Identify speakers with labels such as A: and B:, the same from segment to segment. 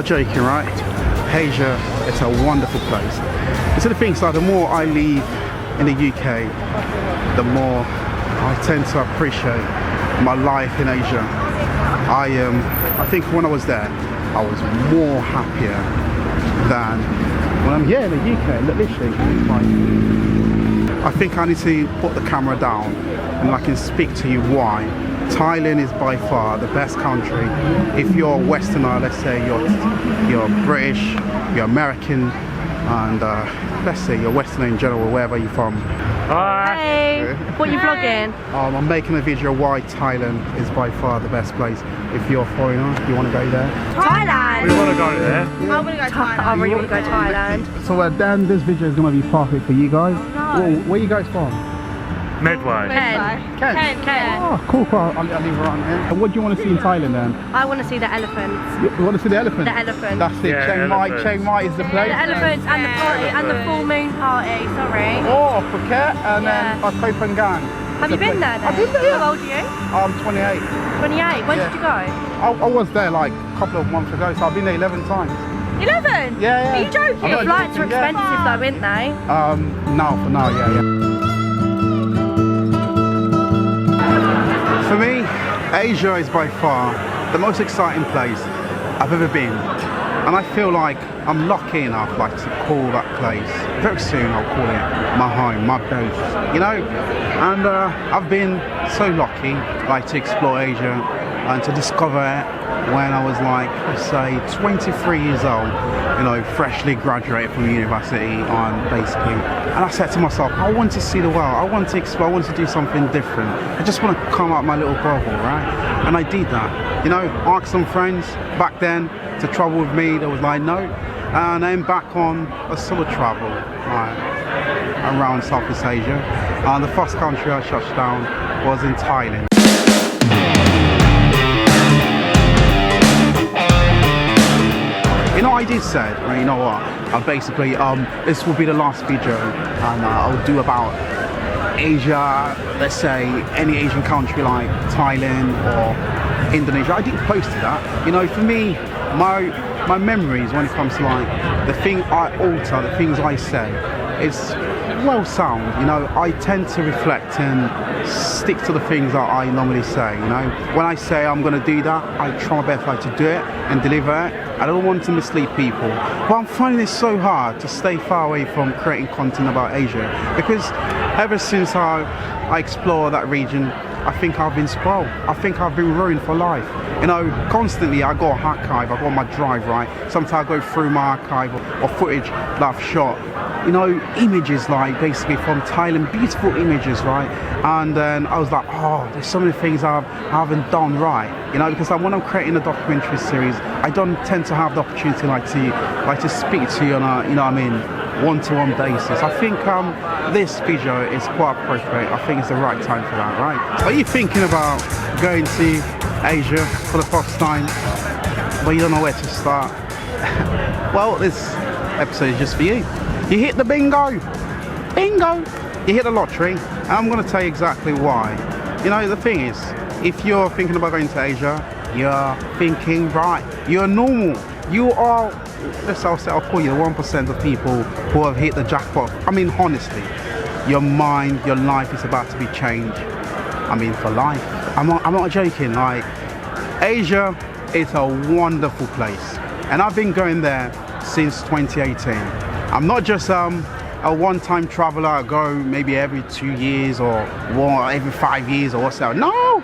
A: joking, right? Asia, it's a wonderful place. It's the things like the more I live in the UK, the more I tend to appreciate my life in Asia. I think when I was there, I was more happier than when I'm here in the UK. Literally, I think I need to put the camera down and I can speak to you why Thailand is by far the best country. If you're a Westerner, let's say you're British, you're American, and let's say you're Westerner in general, wherever you're from.
B: Hey, what are you vlogging?
A: I'm making a video why Thailand is by far the best place. If you're a foreigner, you want to go there?
B: Thailand!
C: We want to go there.
B: Yeah. I want to go to Thailand. I really want to go to Thailand.
A: So then this video is going to be perfect for you guys.
B: Oh, no.
A: Well, where are you guys from?
C: Medway.
B: Ken.
A: Oh, cool. I'll leave around here. And what do you want to see in Thailand then?
B: I want to see the elephants.
A: You want to see the elephant?
B: The elephant.
A: That's it.
C: Yeah,
A: Chiang Mai is the place.
B: The elephants and the party and the full moon party. Sorry.
A: Oh, Phuket and then Koh Phangan.
B: Have you been there then?
A: I've been there.
B: How old are you?
A: I'm 28.
B: 28. When did you go?
A: I was there like a couple of months ago, so I've been there 11 times.
B: 11?
A: Yeah.
B: Are you joking? The flights are expensive though, aren't they?
A: For now, yeah. For me, Asia is by far the most exciting place I've ever been. And I feel like I'm lucky enough to call that place. Very soon I'll call it my home, my base, you know? And I've been so lucky to explore Asia and to discover it when I was let's say 23 years old, you know, freshly graduated from university basically. And I said to myself, I want to see the world, I want to explore, I want to do something different. I just want to come out my little bubble, right? And I did that. You know, asked some friends back then to travel with me, there was no. And then back on a solo travel around Southeast Asia. And the first country I touched down was in Thailand. You know, I did say, you know what, basically this will be the last video and I'll do about Asia, let's say any Asian country like Thailand or Indonesia. I did post that. You know, for me, my memories when it comes to the thing I alter, the things I say, it's well sound. You know, I tend to reflect and stick to the things that I normally say. You know, when I say I'm going to do that, I try my best to do it and deliver it. I don't want to mislead people, but I'm finding it so hard to stay far away from creating content about Asia because ever since I explore that region, I think I've been spoiled. I think I've been ruined for life. You know, constantly I got an archive, I got my drive, right? Sometimes I go through my archive or footage that I've shot. You know, images basically from Thailand, beautiful images, right? And then I was oh, there's so many things I haven't done right. You know, because when I'm creating a documentary series, I don't tend to have the opportunity to speak to you on a, you know what I mean, one-to-one basis. I think this video is quite appropriate. I think it's the right time for that, right? Are you thinking about going to Asia for the first time, but you don't know where to start? Well, this episode is just for you. You hit the bingo! You hit the lottery, and I'm going to tell you exactly why. You know, the thing is, if you're thinking about going to Asia, you're thinking right, you're normal. You are, I'll call you the 1% of people who have hit the jackpot. I mean, honestly, your mind, your life is about to be changed. I mean, for life. I'm not joking. Asia is a wonderful place, and I've been going there since 2018. I'm not just a one-time traveler. I go maybe every 2 years or every 5 years or what's that. No.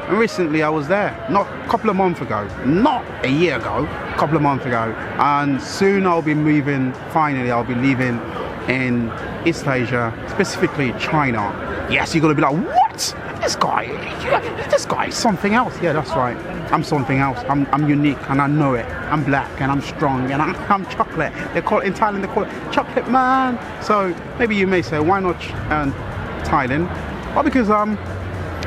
A: And recently I was there, not a couple of months ago, not a year ago, a couple of months ago. And soon I'll be moving, finally I'll be living in East Asia, specifically China. Yes, you're gonna be like, what? This guy is something else. Yeah, that's right. I'm something else. I'm unique and I know it. I'm black and I'm strong and I'm chocolate. They call it in Thailand, they call it chocolate man. So maybe you may say, why not Thailand? Well, because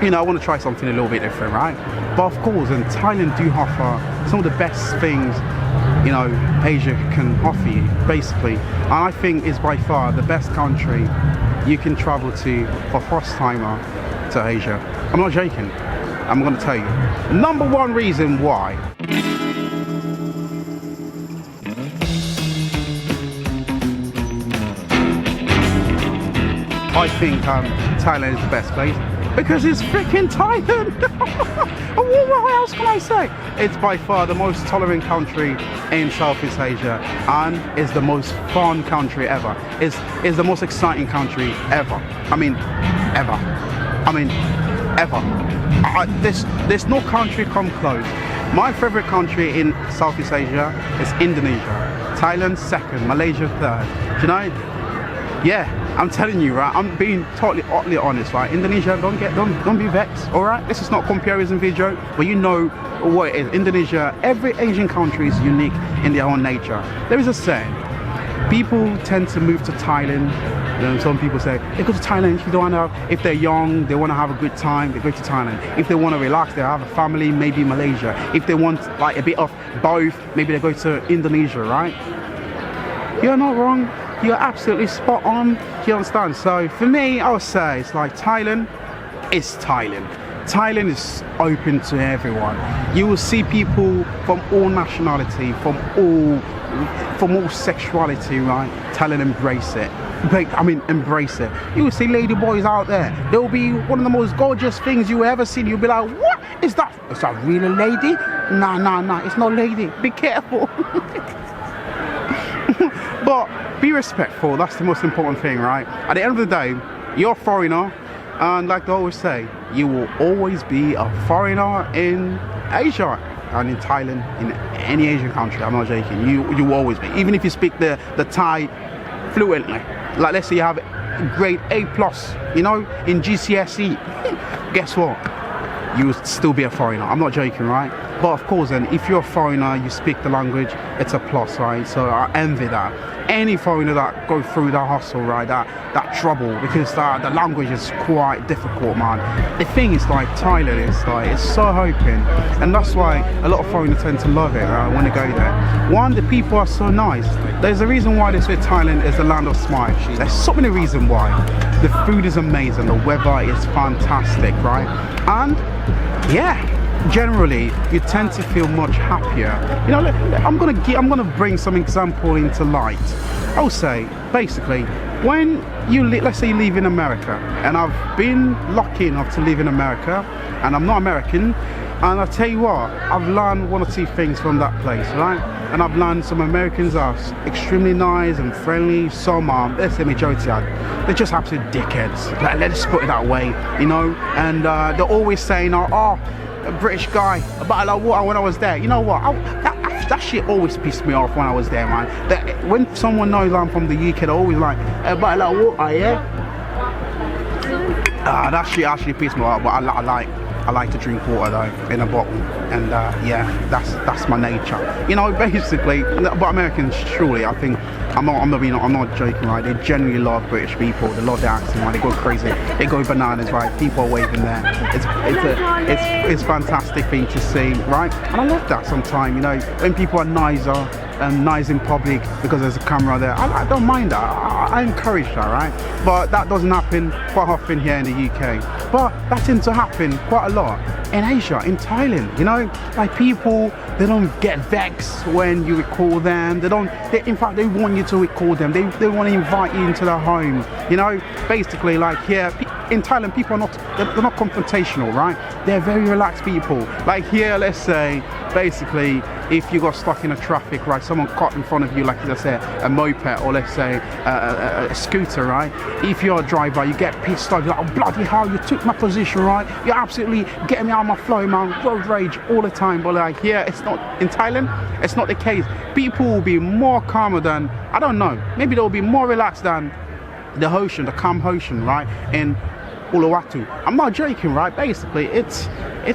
A: you know, I want to try something a little bit different, right? But of course, in Thailand do offer some of the best things, you know, Asia can offer you, basically. And I think it's by far the best country you can travel to for first timer to Asia. I'm not joking. I'm going to tell you. Number one reason why. I think Thailand is the best place because it's freaking Thailand. What else can I say? It's by far the most tolerant country in Southeast Asia, and it's the most fun country ever. It's the most exciting country ever. I mean, ever. I mean, ever. There's no country come close. My favorite country in Southeast Asia is Indonesia. Thailand second, Malaysia third. Do you know? Yeah, I'm telling you, right? I'm being totally honest, right? Indonesia, don't be vexed, all right? This is not comparison video, but you know what it is. Indonesia, every Asian country is unique in their own nature. There is a saying: people tend to move to Thailand. And some people say they go to Thailand if you don't want to. If they're young, they want to have a good time, they go to Thailand. If they want to relax, they have a family, maybe Malaysia. If they want like a bit of both, maybe they go to Indonesia, right? You're not wrong. You're absolutely spot on. You understand? So for me, I would say it's like Thailand is Thailand. Thailand is open to everyone. You will see people from all nationality, from all sexuality, right? Thailand embrace it. I mean, embrace it. You will see lady boys out there. There will be one of the most gorgeous things you ever seen. You'll be like, what is that? Is that really a lady? Nah, it's not lady. Be careful. But be respectful. That's the most important thing, right? At the end of the day, you're a foreigner, and like they always say, you will always be a foreigner in Asia and in Thailand, in any Asian country. I'm not joking. You will always be, even if you speak the Thai fluently. Like let's say you have grade A+, you know, in GCSE. Guess what? You will still be a foreigner. I'm not joking, right? But of course, then if you're a foreigner, you speak the language, it's a plus, right? So I envy that. Any foreigner that go through that hustle, right, that trouble, because the language is quite difficult, man. The thing is, like, Thailand is like, it's so open, and that's why a lot of foreigners tend to love it, right, when they go there. One, the people are so nice. There's a reason why they say Thailand is the land of smile. There's so many reasons why. The food is amazing, the weather is fantastic, right? And yeah, generally you tend to feel much happier. You know, I'm gonna bring some example into light. I'll say basically, when you let's say you live in America, and I've been lucky enough to live in America, and I'm not American, and I'll tell you what, I've learned one or two things from that place, right? And I've learned some Americans are extremely nice and friendly. Some let's say majority are, they're just absolute dickheads. Like, let's put it that way, you know. And they're always saying, "Oh, a British guy, but like what?" When I was there, you know what? That shit always pissed me off when I was there, man. When someone knows I'm from the UK, they're always like, "But like what? Yeah." That shit actually pissed me off. But I like to drink water though, in a bottle, and yeah, that's my nature. You know, basically. But Americans, truly, I think, I'm not joking, right? They genuinely love British people. They love their accent, right? They go crazy, they go bananas, right? People are waving there. It's a fantastic thing to see, right? And I love that sometimes, you know, when people are nicer and nice in public because there's a camera there. I don't mind that. I encourage that, right? But that doesn't happen quite often here in the UK. But that tends to happen quite a lot in Asia, in Thailand, you know, like people, they don't get vexed when you record them. In fact, they want you to record them. They want to invite you into their home, you know. Basically, like here in Thailand, people are they're not confrontational, right? They're very relaxed people. Like here, let's say, basically, if you got stuck in a traffic, right, someone caught in front of you, like let's say a moped, or let's say a scooter, right? If you're a driver, you get pissed off, you're like, "Oh bloody hell, you took my position, right? You're absolutely getting me out of my flow, man." Road rage all the time. But like here, it's not, in Thailand, it's not the case. People will be more calmer than, I don't know, maybe they'll be more relaxed than the ocean, the calm ocean, right, in Uluwatu. I'm not joking, right? Basically, it's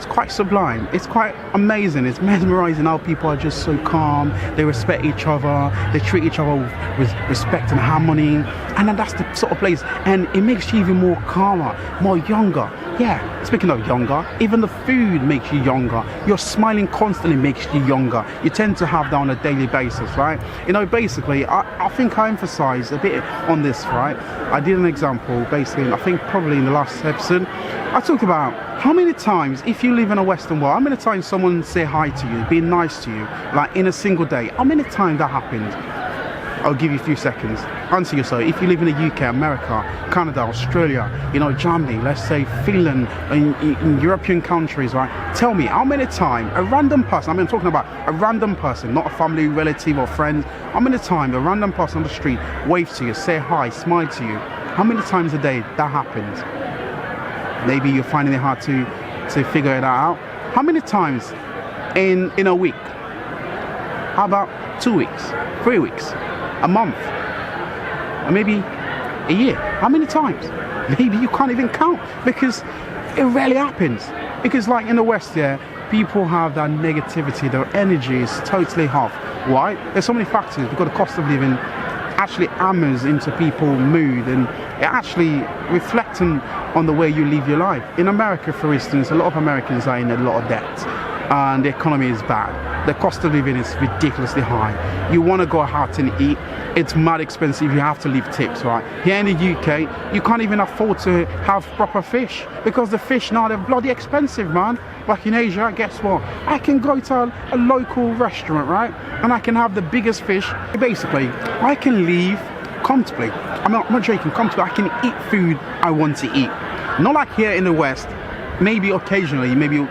A: quite sublime. It's quite amazing. It's mesmerizing how people are just so calm. They respect each other. They treat each other with respect and harmony. And then that's the sort of place. And it makes you even more calmer, more younger. Yeah, speaking of younger, even the food makes you younger. Your smiling constantly makes you younger. You tend to have that on a daily basis, right? You know, basically, I think I emphasized a bit on this, right? I did an example, basically, I think probably in the last episode, I talked about how many times, if you live in a Western world, how many times someone say hi to you, being nice to you, like in a single day, how many times that happens? I'll give you a few seconds. Answer yourself. If you live in the UK, America, Canada, Australia, you know, Germany, let's say Finland, in European countries, right? Tell me, how many times a random person, I mean, I'm talking about a random person, not a family, relative or friend, how many times a random person on the street waves to you, say hi, smile to you? How many times a day that happens? Maybe you're finding it hard to figure it out. How many times in a week? How about 2 weeks, 3 weeks, a month, or maybe a year? How many times? Maybe you can't even count, because it rarely happens. Because like in the West, yeah, people have that negativity, their energy is totally off. Why? There's so many factors, because the cost of living actually hammers into people's mood, and it actually reflecting on the way you live your life. In America, for instance, a lot of Americans are in a lot of debt, and the economy is bad. The cost of living is ridiculously high. You want to go out and eat, it's mad expensive, you have to leave tips, right? Here in the UK, you can't even afford to have proper fish, because the fish now, they're bloody expensive, man. Like in Asia, guess what? I can go to a local restaurant, right? And I can have the biggest fish. Basically, I can live comfortably. I'm not joking, comfortably. I can eat food I want to eat. Not like here in the West. Maybe occasionally, maybe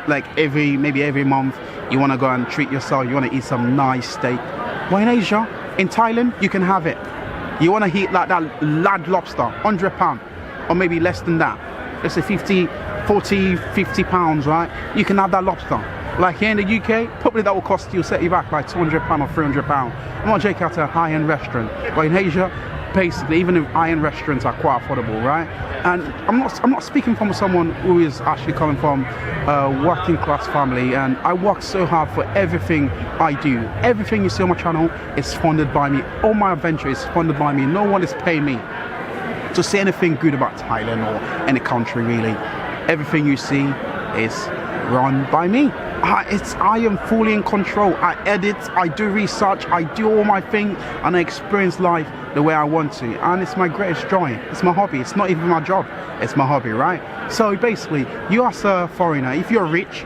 A: every month, you want to go and treat yourself, you want to eat some nice steak. But in Asia, in Thailand, you can have it. You want to eat like that lad lobster, £100, or maybe less than that. Let's say 40, 50 pounds, right? You can have that lobster. Like here in the UK, probably that will cost you, set you back like £200 or £300. I'm not joking, out to a high-end restaurant. But in Asia, basically, even if high-end restaurants are quite affordable, right? And I'm not speaking from someone who is actually coming from a working class family, and I work so hard for everything I do. Everything you see on my channel is funded by me. All my adventure is funded by me. No one is paying me to say anything good about Thailand or any country, really. Everything you see is run by me. I am fully in control. I edit, I do research, I do all my things, and I experience life the way I want to. And it's my greatest joy. It's my hobby. It's not even my job. It's my hobby, right? So basically, you as a foreigner, if you're rich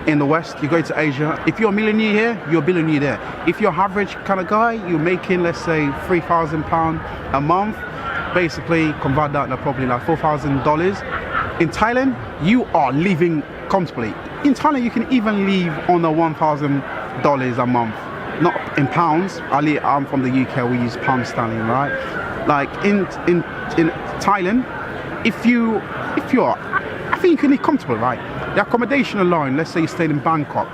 A: in the West, you go to Asia. If you're a millionaire here, you're a billionaire there. If you're average kind of guy, you're making, let's say, £3,000 a month. Basically, convert that to probably like $4,000. In Thailand, you are living comfortably. In Thailand, you can even live on the $1,000 a month, not in pounds. I'm from the UK, we use pound sterling, right? Like in Thailand, if you're, I think you can live comfortable, right? The accommodation alone, let's say you stayed in Bangkok,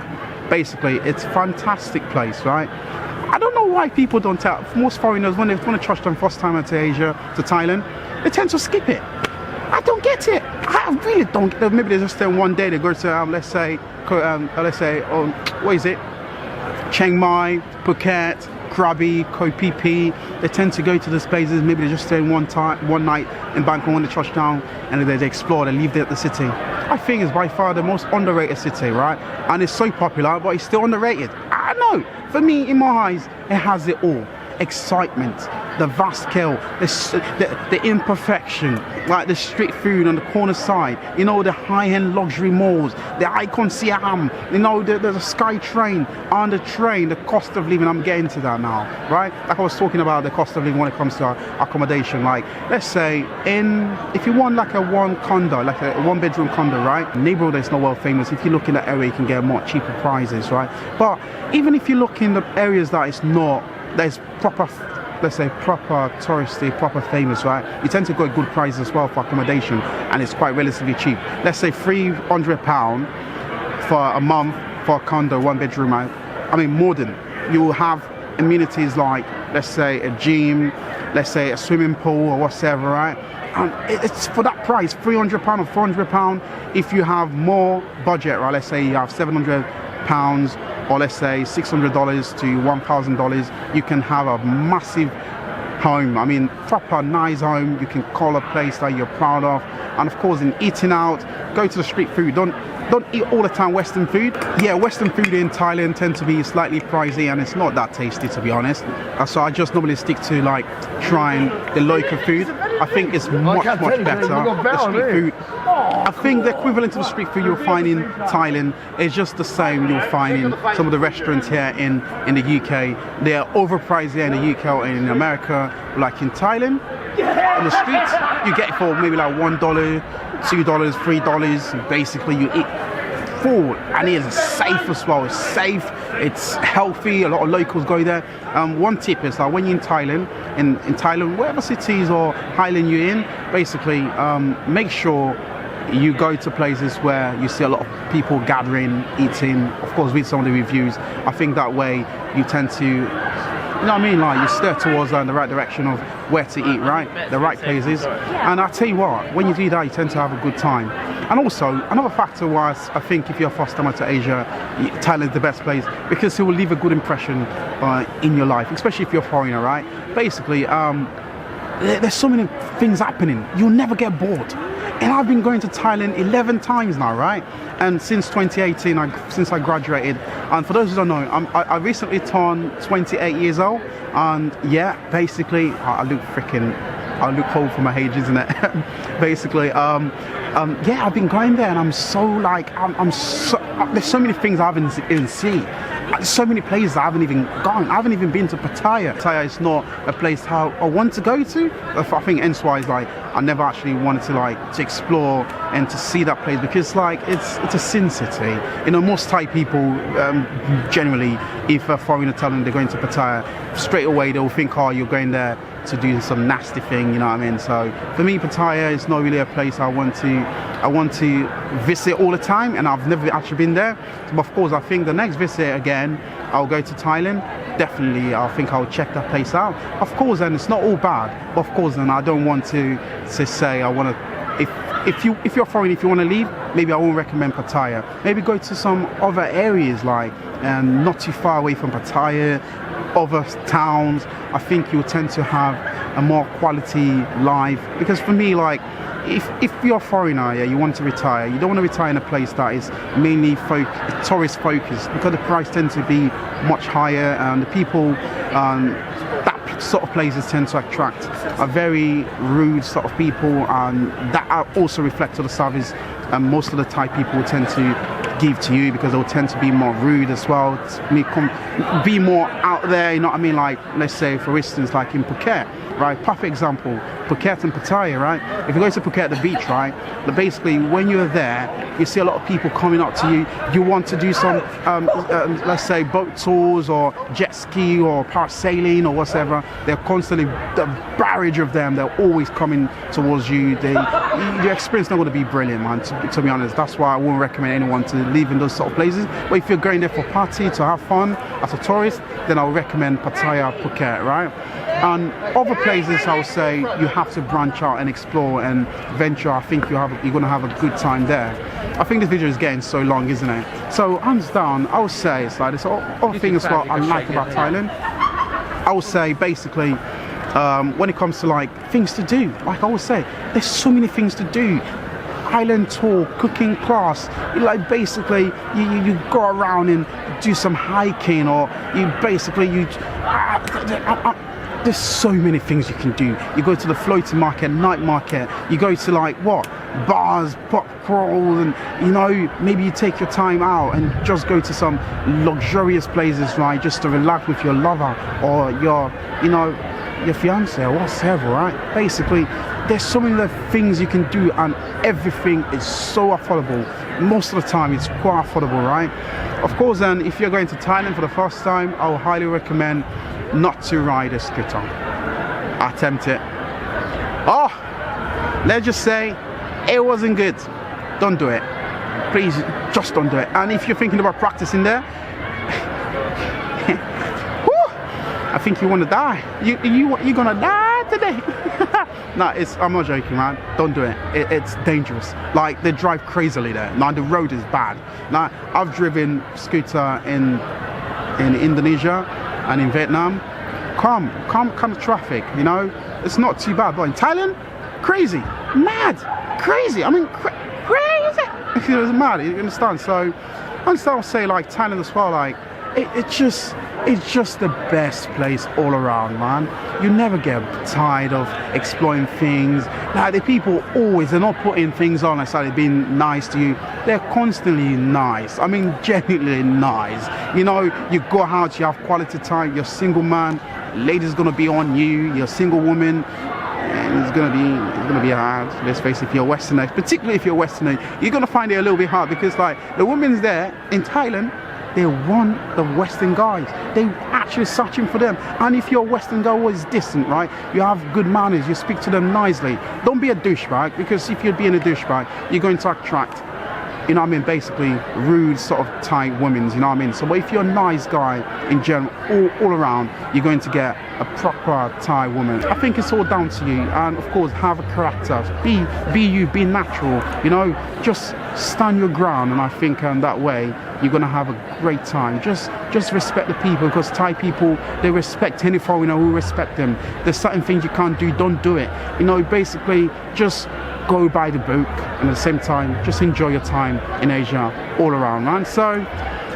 A: basically, it's a fantastic place, right? I don't know why people don't tell. Most foreigners, when they want to trust them first time to Asia, to Thailand, they tend to skip it. I don't get it. I really don't. Maybe they just stay one day. They go to let's say, what is it? Chiang Mai, Phuket, Krabi, Koh Phi Phi. They tend to go to these places. Maybe they just stay one night in Bangkok when they touch down, and then they explore. They leave the city. I think it's by far the most underrated city, right? And it's so popular, but it's still underrated. I don't know. For me, in my eyes, it has it all. Excitement, the vast scale, the imperfection, like the street food on the corner side, you know, the high-end luxury malls, the Icon Siam, you know, the Sky Train, on the train, the cost of living. I'm getting to that now, right? Like I was talking about the cost of living when it comes to accommodation. Like, let's say if you want like a one bedroom condo, right? Neighborhood is not well famous. If you look in that area, you can get more cheaper prices, right? But even if you look in the areas that is not, there's proper, let's say proper touristy, proper famous, right? You tend to get good prices as well for accommodation, and it's quite relatively cheap. Let's say £300 for a month for a condo, one bedroom. I mean, more than. You will have amenities like, let's say a gym, let's say a swimming pool or whatever, right? And it's for that price, £300 or £400. If you have more budget, right? Let's say you have £700, or let's say $600 to $1,000, you can have a massive home. I mean, proper nice home. You can call a place that you're proud of. And of course, in eating out, go to the street food. Don't eat all the time Western food. Yeah, Western food in Thailand tend to be slightly pricey, and it's not that tasty, to be honest. So I just normally stick to like trying the local food. I think it's much better. The street food. I think the equivalent to the street food you'll find in Thailand is just the same you'll find in some of the restaurants here in the UK. They are overpriced here in the UK and in America. Like in Thailand, on the streets, you get it for maybe like $1, $2, $3. Basically, you eat full, and it is safe as well. It's safe, it's healthy. A lot of locals go there. One tip is that when you're in Thailand, in Thailand, whatever cities or island you're in, basically make sure you go to places where you see a lot of people gathering, eating. Of course, read some of the reviews. I think that way you tend to, you know what I mean, like you steer towards the right direction of where to eat, right? The right places. And I tell you what, when you do that, you tend to have a good time. And also, another factor was, I think if you're a first timer to Asia, Thailand's the best place because it will leave a good impression in your life, especially if you're a foreigner, right? Basically, there's so many things happening. You'll never get bored. And I've been going to Thailand 11 times now, right? And since 2018, since I graduated. And for those who don't know, I recently turned 28 years old. And yeah, basically, I look old for my age, isn't it? Basically, yeah, I've been going there, and I'm so like, there's so many things I haven't even seen. There's so many places I haven't even gone. I haven't even been to Pattaya. Pattaya is not a place I want to go to. I think hence why like I never actually wanted to explore and to see that place because like it's a sin city. You know, most Thai people generally, if a foreigner tell them they're going to Pattaya, straight away they'll think, oh, you're going there to do some nasty thing, you know what I mean? So for me, Pattaya is not really a place I want to visit all the time, and I've never actually been there. But of course, I think the next visit again, I'll go to Thailand. Definitely, I think I'll check that place out. Of course, and it's not all bad. But of course, and I don't want to say I want to. If you're foreign, if you want to leave, maybe I won't recommend Pattaya. Maybe go to some other areas like not too far away from Pattaya, other towns. I think you'll tend to have a more quality life. Because for me, like, if you're a foreigner, yeah, you want to retire, you don't want to retire in a place that is mainly tourist focused because the price tends to be much higher and the people that sort of places tend to attract a very rude sort of people, and that also reflects on the service most of the Thai people tend to give to you because they'll tend to be more rude as well, be more out there, you know what I mean? Like, let's say for instance, like in Phuket, right? Perfect example, Phuket and Pattaya, right? If you go to Phuket, the beach, right? But basically, when you're there, you see a lot of people coming up to you. You want to do some, let's say, boat tours or jet ski or parasailing or whatever. They're constantly, the barrage of them, they're always coming towards you. Your experience not going to be brilliant, man, to be honest. That's why I wouldn't recommend anyone to live in those sort of places. But if you're going there for party, to have fun as a tourist, then I'll recommend Pattaya, Phuket, right? And other places, I would say you have to branch out and explore and venture. I think you're going to have a good time there. I think this video is getting so long, isn't it? So hands down, I would say it's like this other thing as well I like about Thailand. I would say basically when it comes to like things to do, like I would say, there's so many things to do. Island tour, cooking class, like basically you go around and do some hiking, or there's so many things you can do. You go to the floating market, night market, you go to like bars, pub crawls, and you know, maybe you take your time out and just go to some luxurious places, right, just to relax with your lover or your fiance or whatever, right? Basically, there's so many other things you can do, and everything is so affordable. Most of the time it's quite affordable, right? Of course, then if you're going to Thailand for the first time, I would highly recommend not to ride a scooter. Attempt it. Oh, let's just say it wasn't good. Don't do it. Please, just don't do it. And if you're thinking about practicing there, I think you want to die. You're gonna die today. No, I'm not joking, man. Don't do it. It's dangerous. Like, they drive crazily there. Now the road is bad. Now I've driven scooter in Indonesia and in Vietnam. Calm kind of traffic. You know, it's not too bad. But in Thailand, crazy, mad, crazy. I mean, crazy. It was mad. You understand? So, I'll say like Thailand as well. Like, it just. it's just the best place all around, man. You never get tired of exploring things. Like the people always, they're not putting things on as they're being nice to you. They're constantly nice. I mean, genuinely nice. You know, you go out, you have quality time. You're a single man, lady's gonna be on you. You're a single woman. And it's gonna be hard. Let's face it, if you're Westerner, particularly if you're Westerner, you're gonna find it a little bit hard because like the women's there in Thailand, they want the Western guys. They actually searching for them. And if you're a Western guy who is distant, right, you have good manners, you speak to them nicely. Don't be a douchebag, because if you're being a douchebag, you're going to attract, you know what I mean, basically rude sort of Thai women, you know what I mean? So if you're a nice guy in general, all around, you're going to get a proper Thai woman. I think it's all down to you, and of course have a character. Be you, be natural, you know, just stand your ground, and I think that way you're gonna have a great time. Just respect the people, because Thai people, they respect any foreigner who respect them. There's certain things you can't do, don't do it. You know, basically just go by the book, and at the same time just enjoy your time in Asia all around, man. So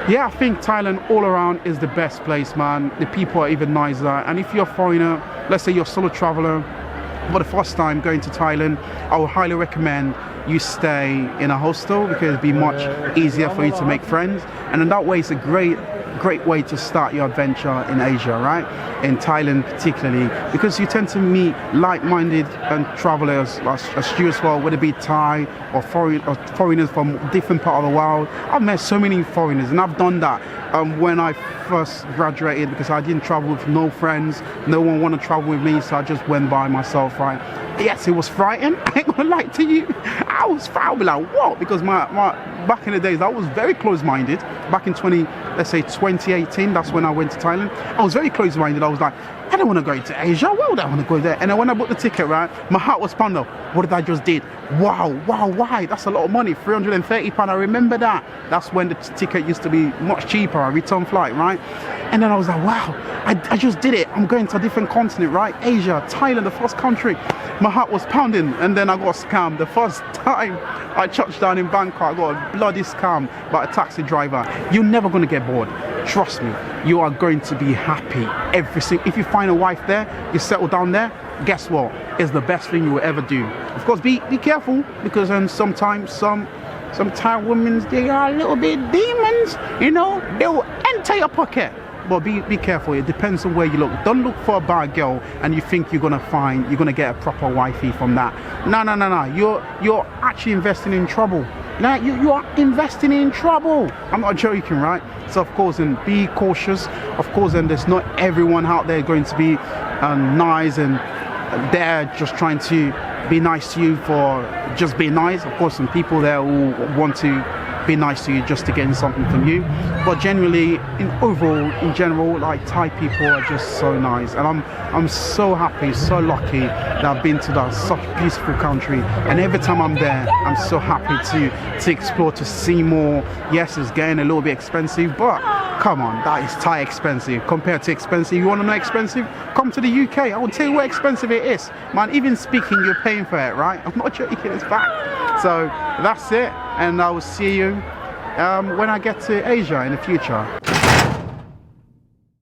A: yeah, I think Thailand all around is the best place, man. The people are even nicer, and if you're a foreigner, let's say you're a solo traveler for the first time going to Thailand, I would highly recommend you stay in a hostel, because it'd be much easier for you to make friends, and in that way it's a great way to start your adventure in Asia, right? In Thailand particularly, because you tend to meet like-minded and travelers as you as well, whether it be Thai or foreigners from different part of the world. I've met so many foreigners, and I've done that when I first graduated, because I didn't travel with no friends, no one wanted to travel with me, so I just went by myself, right? Yes, it was frightening. I ain't gonna lie to you. I was like, what? Because my back in the days, I was very close-minded. Back in 2018, that's when I went to Thailand. I was very close-minded. I was like, I don't want to go to Asia. Why would I want to go there? And then when I booked the ticket, right, my heart was pounding. What did I just did? Wow, why? That's a lot of money, £330. I remember that. That's when the ticket used to be much cheaper, a return flight, right? And then I was like, wow, I just did it. I'm going to a different continent, right? Asia, Thailand, the first country. My heart was pounding, and then I got scammed. The first time I touched down in Bangkok, I got a bloody scam by a taxi driver. You're never going to get bored. Trust me, you are going to be happy. If you find a wife there, you settle down there, guess what? It's the best thing you will ever do. Of course, be careful, because sometimes some Thai women, they are a little bit demons, you know, they'll enter your pocket. But be careful. It depends on where you look. Don't look for a bad girl and you think you're gonna get a proper wifey from that. No. You're actually investing in trouble. Now you are investing in trouble. I'm not joking, right? So of course, and be cautious. Of course, and there's not everyone out there going to be nice, and they're just trying to be nice to you for just being nice. Of course, some people there who want to be nice to you just to gain something from you, but generally, in general, like Thai people are just so nice, and I'm so happy, so lucky that I've been to such beautiful country, and every time I'm there, I'm so happy to explore, to see more. Yes, it's getting a little bit expensive, but come on, that is Thai expensive compared to expensive. You want to know expensive? Come to the UK. I will tell you where expensive it is, man. Even speaking, you're paying for it, right? I'm not joking, it's fact. So that's it, and I will see you when I get to Asia in the future.